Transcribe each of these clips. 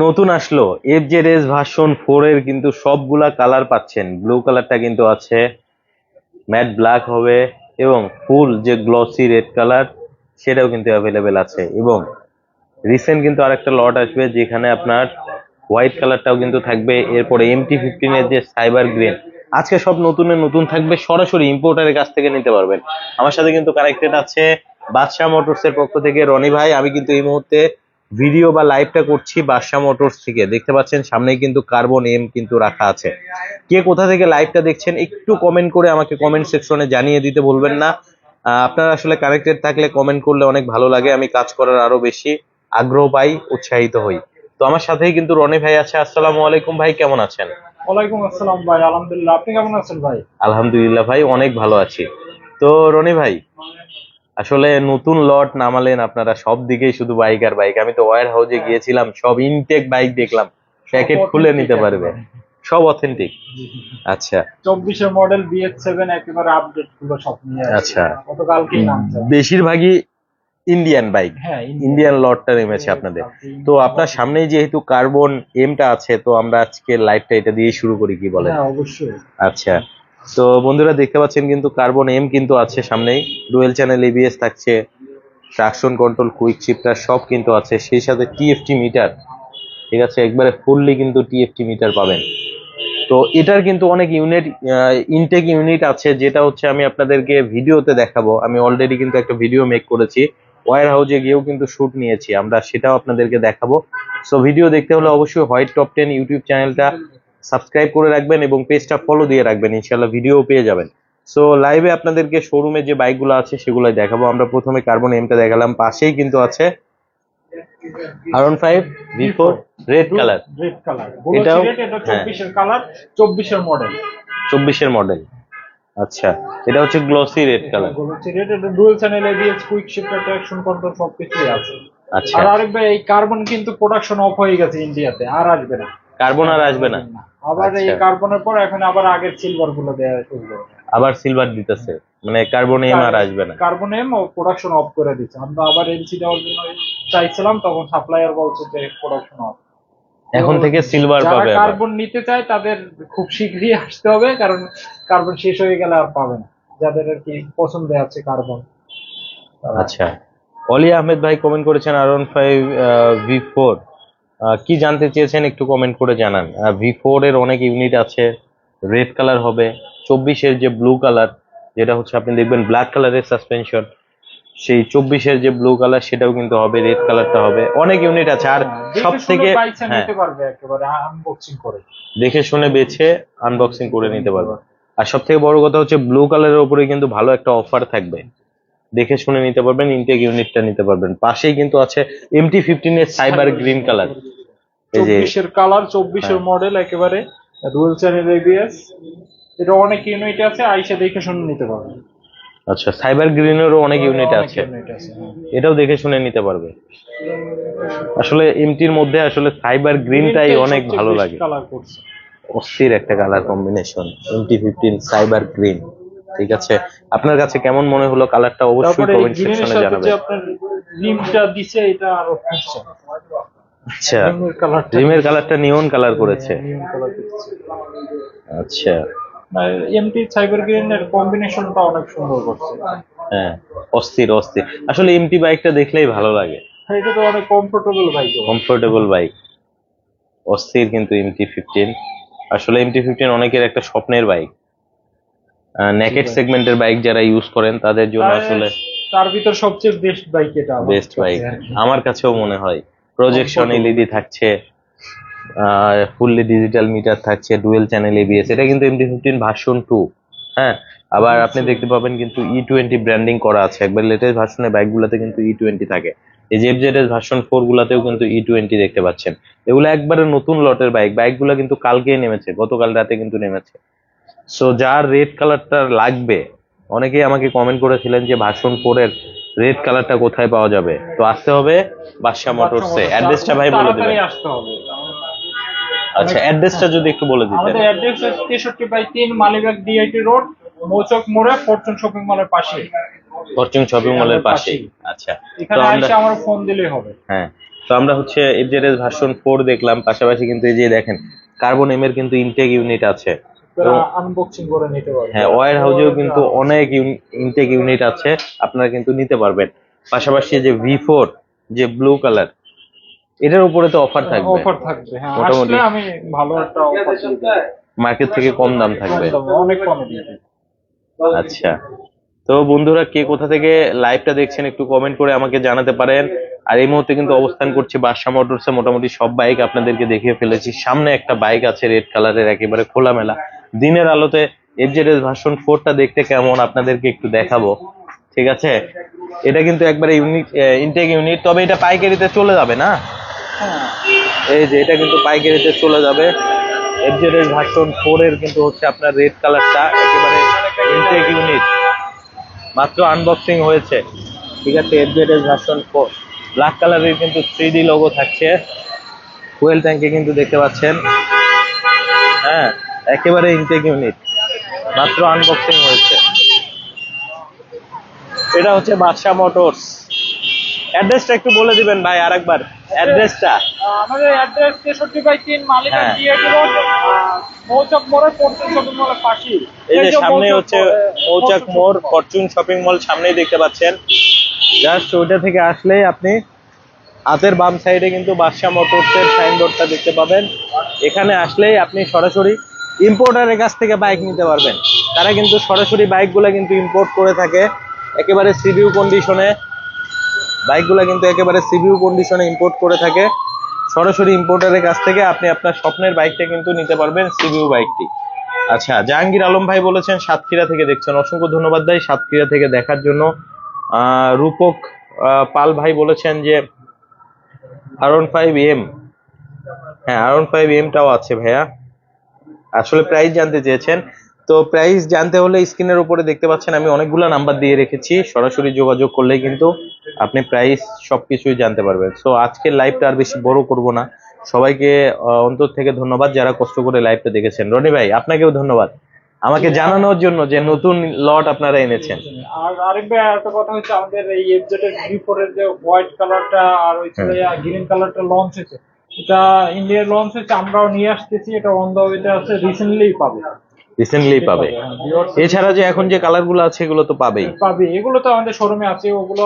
নতুন আসলো FZS version 4 এর কিন্তু সবগুলা কালার পাচ্ছেন। ব্লু কালারটা কিন্তু আছে, ম্যাট ব্ল্যাক হবে এবং ফুল যে গ্লসি রেড কালার সেটাও কিন্তু অ্যাভেলেবেল আছে। এবং রিসেন্ট কিন্তু আরেকটা লট আসবে যেখানে আপনার হোয়াইট কালারটাও কিন্তু থাকবে। এরপরে MT-15 এর যে সাইবার গ্রিন, আজকে সব নতুনের নতুন থাকবে, সরাসরি ইম্পোর্টারের কাছ থেকে নিতে পারবেন। আমার সাথে কিন্তু কানেক্টেড আছে বাদশা মোটরস এর পক্ষ থেকে রনি ভাই। আমি কিন্তু এই মুহূর্তে ভিডিও বা লাইভটা করছি বাদশা মোটরস থেকে। দেখতে পাচ্ছেন সামনেই কিন্তু কার্বন এম কিন্তু রাখা আছে। কে কোথা থেকে লাইভটা দেখছেন একটু কমেন্ট করে আমাকে কমেন্ট সেকশনে জানিয়ে দিতে ভুলবেন না। আপনারা আসলে কানেক্টেড থাকলে কমেন্ট করলে অনেক ভালো লাগে, আমি কাজ করার আরো বেশি আগ্রহ পাই, উৎসাহিত হই। তো আমার সাথেই কিন্তু রনি ভাই আছে। আসসালামু আলাইকুম ভাই, কেমন আছেন? ওয়ালাইকুম আসসালাম ভাই, আলহামদুলিল্লাহ। আপনি কেমন আছেন ভাই? আলহামদুলিল্লাহ ভাই, অনেক ভালো আছি। তো রনি ভাই, আসলে নতুন লট নামালেন আপনারা, সব দিকেই শুধু বাইক আর বাইক। আমি তো ওয়্যার হাউসে গিয়েছিলাম, সব ইনটেক বাইক দেখলাম, প্যাকেট খুলে নিতে পারবে, সব অথেন্টিক। আচ্ছা 24 এর মডেল BH7 একেবারে আপডেট গুলো সব নিয়ে আসছে। আচ্ছা, গতকালকেই নামছে। বেশিরভাগই ইন্ডিয়ান বাইক, হ্যাঁ, ইন্ডিয়ান লটটা নেমেছে আপনাদের। তো আপনার সামনেই যেহেতু কার্বন এমটা আছে, তো আমরা আজকে লাইভটা এটা দিয়ে শুরু করি, কি বলেন? হ্যাঁ, অবশ্যই। আচ্ছা, তো বন্ধুরা দেখতে পাচ্ছেন কিন্তু কার্বন এম কিন্তু আছে সামনেই। ডুয়েল চ্যানেল এবিএস থাকছে, ট্রাকশন কন্ট্রোল, কুইক শিফটার সব কিন্তু আছে, সেই সাথে টিএফটি মিটার। ঠিক আছে, একবারে ফুললি কিন্তু টিএফটি মিটার পাবেন। তো এটার কিন্তু অনেক ইউনিট, ইনটেক ইউনিট আছে, যেটা হচ্ছে আমি আপনাদেরকে ভিডিওতে দেখাবো। আমি অলরেডি কিন্তু একটা ভিডিও মেক করেছি, ওয়্যার হাউসে গিয়েও কিন্তু শুট নিয়েছি আমরা, সেটাও আপনাদেরকে দেখাবো। সো ভিডিও দেখতে হলে অবশ্যই হোয়াইট টপ 10 ইউটিউব চ্যানেলটা সাবস্ক্রাইব করে রাখবেন এবং পেজটা ফলো দিয়ে রাখবেন, ইনশাল্লাহ ভিডিও পেয়ে যাবেন। সো লাইভে আপনাদেরকে শোরুমে যে বাইকগুলো আছে সেগুলোই দেখাবো। আমরা প্রথমে কার্বন এমটা দেখালাম, পাশেই কিন্তু আছে R15 V4 red colour. Red colour, এটাও এটা হ্যাঁ 24 এর কালার, 24 এর মডেল। 24 এর মডেল। আচ্ছা, এটা হচ্ছে গ্লসি রেড কালার। গোলচি রেড, এটা dual channel ABS, quick shifter, traction control সবকিছুই আছে। আচ্ছা, আর আরেক ভাই, এই কার্বন কিন্তু প্রোডাকশন অফ হয়ে গেছে ইন্ডিয়াতে, আর আসবে না। কার্বন আর আসবে না। আবার এই আচ্ছা, কার্বনের পর এখন আবার আগের সিলভার গুলো দেয়া শুরু করবে। আবার সিলভার দিতেছে, মানে কার্বন এম আর আসবে না। Carbon M O production off করে দিচ্ছে। আমরা আবার এলসি দেওয়ার জন্য চাইছিলাম, তখন সাপ্লায়ার বলছে যে প্রোডাকশন অফ। এখন থেকে সিলভার যারা পাবে আবার। কার্বন নিতে চায় তাদের খুব শীঘ্রই আসতে হবে, কারণ কার্বন শেষ হয়ে গেলে আর পাবে না। যাদের আর কি পছন্দ আছে কার্বন। আচ্ছা, অলি আহমেদ ভাই কমেন্ট করেছেন R15 V4, কি জানতে চেয়েছেন একটু কমেন্ট করে জানান। V4 এর অনেক ইউনিট আছে, রেড কালার হবে, 24 এর যে ব্লু কালার, যেটা হচ্ছে আপনি দেখবেন ব্ল্যাক কালারের সাসপেনশন, সেই 24 এর যে ব্লু কালার সেটাও কিন্তু হবে, রেড কালারটা হবে, অনেক ইউনিট আছে। আর সব থেকে হ্যাঁ, নিতে পারবে একেবারে আনবক্সিং করে, দেখে শুনে বেছে আনবক্সিং করে নিতে পারবে। আর সব থেকে বড় কথা হচ্ছে ব্লু কালারের উপরে কিন্তু ভালো একটা অফার থাকবে, দেখে শুনে নিতে পারবেন, ইনটেক ইউনিটটা নিতে পারবেন। পাশেই কিন্তু আছে MT-15 এর সাইবার গ্রিন কালার। এই যে 24 এর কালার, 24 এর হ্যাঁ, মডেল, একেবারে ডুয়াল চ্যানেল ABS। এটা অনেক ইউনিট আছে, আইসা দেখে শুনে নিতে পারবে। আচ্ছা, সাইবার গ্রিনেরও অনেক ইউনিট আছে, হ্যাঁ। এটাও দেখে শুনে নিতে পারবে। আসলে এমটির মধ্যে আসলে সাইবার গ্রিনটাই অনেক ভালো লাগে, কালার করছে। অস্থির একটা colour combination, MT-15 cyber green. ঠিক আছে, আপনার কাছে কেমন মনে হলো কালারটা অবশ্যই তারপরে এই কমেন্ট গ্রিনের সেকশনে সাথে জানাবেন। যে আপনার রিমটা দিছে, এটা আরো ফুটছে। আচ্ছা, রিমের কালারটা, রিমের কালারটা নিয়ন কালার করেছে। নিয়ন কালার দিচ্ছে। আচ্ছা, আর এমটি সাইবার গ্রিনের কম্বিনেশনটা অনেক সুন্দর করছে। হ্যাঁ, অস্থির অস্থির। আসলে এমটি বাইকটা দেখলেই ভালো লাগে, হ্যাঁ, এটা তো অনেক কমফোর্টেবল বাইক। কমফোর্টেবল বাইক, অস্থির কিন্তু MT-15। আসলে MT-15 অনেকের একটা স্বপ্নের বাইক, নেকেড সেগমেন্টের বাইক যারা ইউজ করেন তাদের জন্য আসলে তার ভিতর সবচেয়ে বেস্ট বাইক এটা আমার বেস্ট কাছে বাইক, আর কি। আমার কাছেও মনে হয়। প্রজেকশন এলইডি থাকছে, ফুললি ডিজিটাল মিটার থাকছে, ডুয়েল চ্যানেল এবিএস। এটা কিন্তু MT-15 ভার্সন 2। হ্যাঁ, আবার আপনি দেখতে পাবেন কিন্তু E20 ব্র্যান্ডিং করা আছে। একবার লেটেস্ট ভার্সনের বাইকগুলোতে কিন্তু E20 থাকে। এই যে এফজেডএস ভার্সন 4 গুলাতেও কিন্তু E20 দেখতে পাচ্ছেন। এগুলো একবারে নতুন লটের বাইক, বাইকগুলো কিন্তু কালকেই নেমেছে, গতকাল রাতে কিন্তু নেমেছে। সো যার রেড কালারটা লাগবে, অনেকেই আমাকে কমেন্ট করেছিলেন যে ভার্সন 4 এর রেড কালারটা কোথায় পাওয়া যাবে, তো আসতে হবে বাদশা মোটরসে। অ্যাড্রেসটা ভাই বলে দিবেন। তাড়াতাড়ি আসতে হবে। আচ্ছা, অ্যাড্রেসটা যদি একটু বলে দিতেন। আমাদের অ্যাড্রেস হচ্ছে 63/3 মালিবাগ ডিআইটি রোড, মৌচক মোড়ে, ফরচুন শপিং মলের পাশে। ফরচুন শপিং মলের পাশেই। আচ্ছা, তো এখানে আমরা এসে আমার ফোন দিলেই হবে। হ্যাঁ, তো আমরা হচ্ছে এফজেডএস ভার্সন 4 দেখলাম, পাশাপাশি কিন্তু এই যে দেখেন কার্বন এম এর কিন্তু ইনটেক ইউনিট আছে। এবং আনবক্সিং করে নিতে পারবেন। হ্যাঁ, ওয়্যার হাউসেও কিন্তু অনেক ইনটেক ইউনিট আছে, আপনারা কিন্তু নিতে পারবেন। পাশাপাশি যে V4 যে ব্লু কালার, এটার উপরে তো অফার থাকবে, অফার থাকবে, হ্যাঁ মোটামুটি আসলে আমি ভালো একটা অফার দিয়ে দেব। মার্কেট থেকে কম দাম থাকবে। অনেক কমে দিয়ে দেব। আচ্ছা, তো বন্ধুরা কে কোথা থেকে লাইভটা দেখছেন একটু কমেন্ট করে আমাকে জানাতে পারেন। আর এই মুহূর্তে কিন্তু অবস্থান করছি বাদশা মোটরসে। মোটামুটি সব বাইক আপনাদেরকে দেখিয়ে ফেলেছি। সামনে একটা বাইক আছে রেড কালারের, একেবারে খোলামেলা। দিনের আলোতে এফজেডএস ভার্সন 4টা দেখতে কেমন আপনাদেরকে একটু দেখাবো, ঠিক আছে? এটা কিন্তু একবারে ইউনিক ইনটেক ইউনিট, তবে এটা পাইকারিতে চলে যাবে না। হ্যাঁ, এই যে এটা কিন্তু পাইকারিতে চলে যাবে। এফজেডএস ভার্সন 4 এর কিন্তু হচ্ছে আপনার রেড কালারটা একেবারে ইনটেক ইউনিট, মাত্র আনবক্সিং হয়েছে, ঠিক আছে? এফজেডএস ভার্সন 4 ব্ল্যাক কালারের কিন্তু 3D লোগো থাকছে। ফুয়েল ট্যাঙ্কে কিন্তু দেখতে পাচ্ছেন, হ্যাঁ একেবারে ইনটেক ইউনিট, মাত্র আনবক্সিং হয়েছে। এটা হচ্ছে বাদশা মোটরস। অ্যাড্রেসটা একটু বলে দিবেন ভাই আরেকবার, অ্যাড্রেসটা। আমাদের অ্যাড্রেস 63/3 মালিবাগ হ্যাঁ। দিয়ে দিব, মৌচাক মোড়ের পশ্চিম শপিং মলের পাশেই। এই যে সামনে হচ্ছে মৌচাক মোড়, ফরচুন শপিং মল সামনেই দেখতে পাচ্ছেন। জাস্ট ওইটা থেকে আসলেই আপনি হাতের বাম সাইডে কিন্তু বাদশা মোটরসের সাইনবোর্ডটা দেখতে পাবেন। এখানে আসলেই আপনি সরাসরি ইম্পোর্টারের কাছ থেকে বাইক নিতে পারবেন। তারা কিন্তু সরাসরি বাইকগুলো কিন্তু ইম্পোর্ট করে থাকে, একেবারে সিবিউ কন্ডিশনে বাইকগুলো কিন্তু একেবারে সিবিউ কন্ডিশনে ইম্পোর্ট করে থাকে। সরাসরি ইম্পোর্টারের কাছ থেকে আপনি আপনার স্বপ্নের বাইকটা কিন্তু নিতে পারবেন, সিবিউ বাইকটি। আচ্ছা, জাহাঙ্গীর আলম ভাই বলেছেন সাতক্ষীরা থেকে দেখছেন, অসংখ্য ধন্যবাদ ভাই সাতক্ষীরা থেকে দেখার জন্য। রূপক পাল ভাই বলেছেন যে R15M, হ্যাঁ R15M-টাও আছে ভাইয়া। আসলে প্রাইস জানতে চেয়েছেন, তো প্রাইস জানতে হলে স্ক্রিনের উপরে দেখতে পাচ্ছেন আমি অনেকগুলো নাম্বার দিয়ে রেখেছি, সরাসরি যোগাযোগ করলেই কিন্তু আপনি প্রাইস সবকিছুই জানতে পারবেন। তো আজকের লাইভটা আর বেশি বড় করব না, সবাইকে অন্তর থেকে ধন্যবাদ যারা কষ্ট করে লাইভটা দেখেছেন। রনি ভাই আপনাকেও ধন্যবাদ আমাকে জানানোর জন্য যে নতুন লট আপনারা এনেছেন। আর আরেকবার একটা কথা হচ্ছে, আমাদের এই এফজেড V4 এর যে হোয়াইট কালারটা আর ওই গ্রিন কালারটা লঞ্চ হয়েছে, এটা ইন্ডিয়ায় লঞ্চ হয়েছে, আমরাও নিয়ে আসতেছি। এটা অন দা ওয়েতে আছে, রিসেন্টলি পাবে। পাবে। এছাড়া যে এখন যে কালার গুলো আছে এগুলো তো পাবেই। এগুলো তো আমাদের শোরুমে আছে, ওগুলো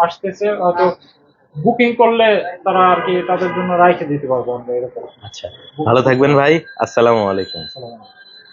আসতেছে। হয়তো বুকিং করলে তারা আর কি তাদের জন্য রাইখে দিতে পারবো আমরা এরকম। আচ্ছা, ভালো থাকবেন ভাই, আসসালামু আলাইকুম। আসসালামু আলাইকুম।